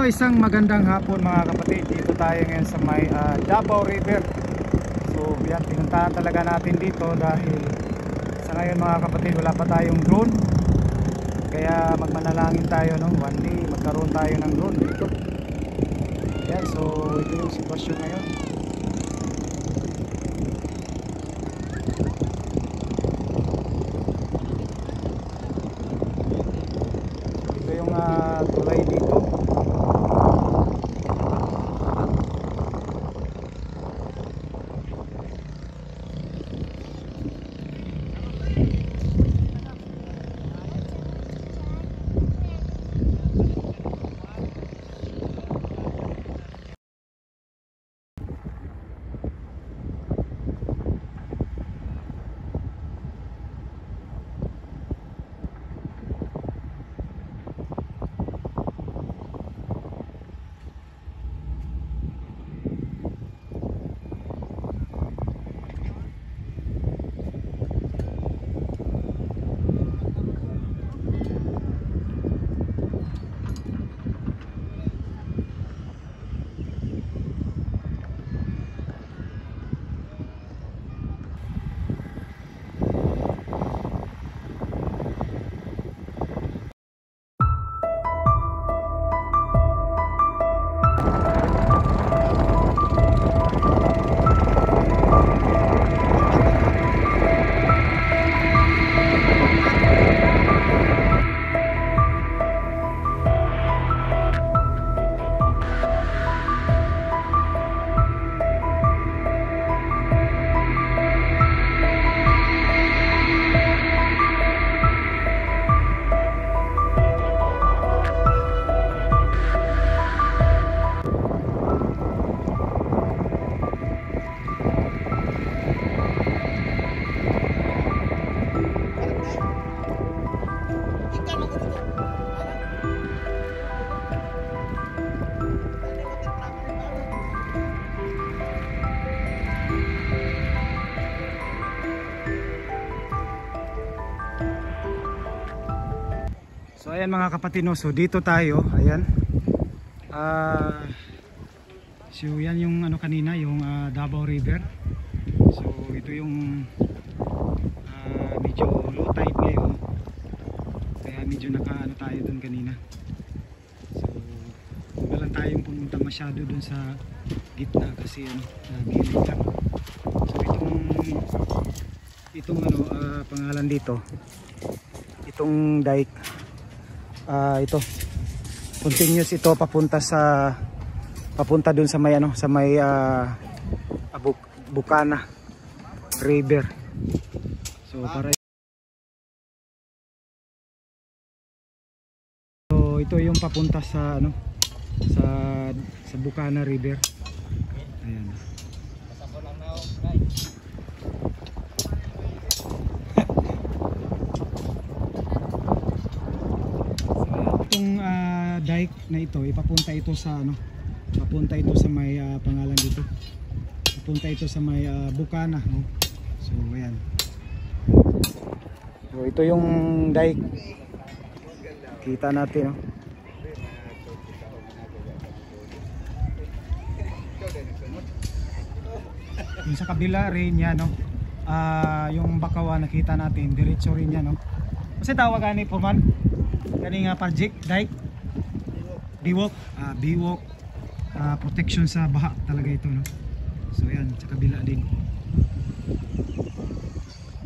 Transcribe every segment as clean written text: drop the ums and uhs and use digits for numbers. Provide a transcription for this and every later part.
isang magandang hapon mga kapatid. Dito tayo ngayon sa may Davao River. So yan, pinuntahan talaga natin dito dahil sa ngayon mga kapatid wala pa tayong drone. Kaya magmanalangin tayo, no? One day magkaroon tayo ng drone dito. Yan, so ito yung sitwasyon ngayon. Ito yung tulay dito. So ayan mga kapatid, no? So dito tayo, ayan. So yan yung ano kanina, yung Davao River. So ito yung medyo low tide ngayon. Kaya medyo nakaano tayo dun kanina. So huwag lang tayong pumunta masyado dun sa gitna kasi ano, gilid lang. So itong ano, pangalan dito, itong dike, ito continuous ito papunta dun sa may ano, sa may Bukana River. So ito yung papunta sa ano, sa Bukana River. Ayan. Itong dike na ito, ipapunta ito sa ano, papunta ito sa may pangalan dito. Papunta ito sa may Bukana, no? So ayan. So ito yung dike. Kita natin, no? Yung sa kabila rin yan, no? Yung Bakawa nakita natin, diretso rin yan, no? Kasi tawagan ni Puman kani nga project dike biwok, biwok, protection sa baha talaga ito, no? So yan, sa kabila din.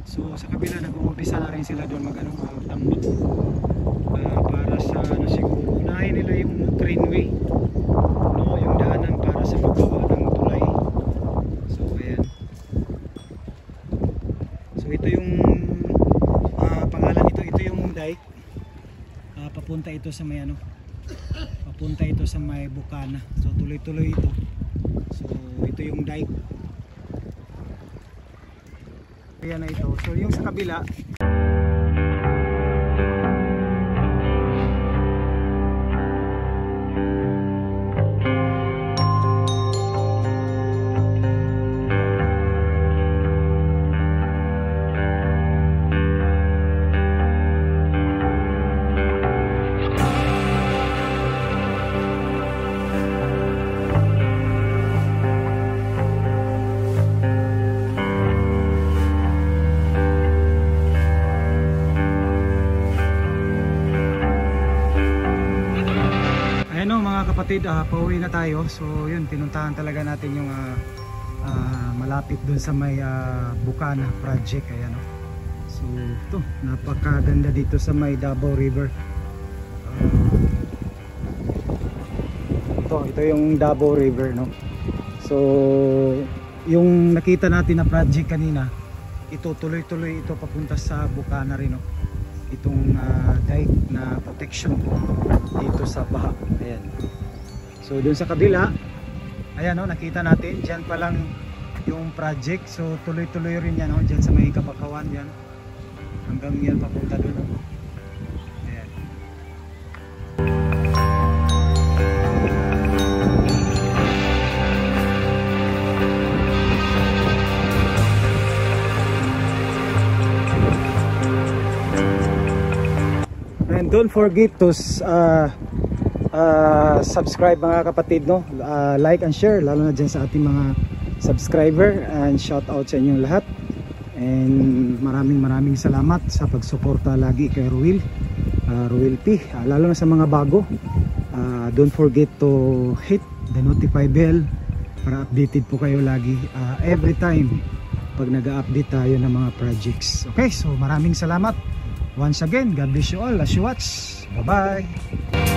So sa kabila nag-uumpisa na rin sila doon mag ano, tambak para sa ano, siguro unahin nila yung trainway, no? Yung daanan para sa paggawa ng tulay. So ayan. So ito yung pangalan nito, ito yung dike. Papunta ito sa may ano, papunta ito sa may Bukana. So tuloy-tuloy ito. So ito yung dike. Ayan na ito. So yung sa kabila, kapatid, pauwi na tayo. So yun, pinuntahan talaga natin yung malapit dun sa may Bukana project. Ayan, no? So ito, napakaganda dito sa may Davao River. Ito yung Davao River, no? So yung nakita natin na project kanina, ito tuloy-tuloy ito papunta sa Bukana rin, no? Itong dike na protection dito sa baha. Ayan. So dun sa kabila, ayan, no, nakita natin dyan pa lang yung project. So tuloy-tuloy rin yan, no? Dyan sa may Kabakawan yan, hanggang yan papunta dun, no? Ayan. And don't forget to subscribe mga kapatid, no? Like and share, lalo na dyan sa ating mga subscriber, and shout out sa inyong lahat. And maraming salamat sa pagsuporta lagi kay Ruel P, lalo na sa mga bago. Don't forget to hit the notify bell para updated po kayo lagi every time pag nag-update tayo ng mga projects. Okay, so maraming salamat once again. God bless you all as you watch. Bye bye.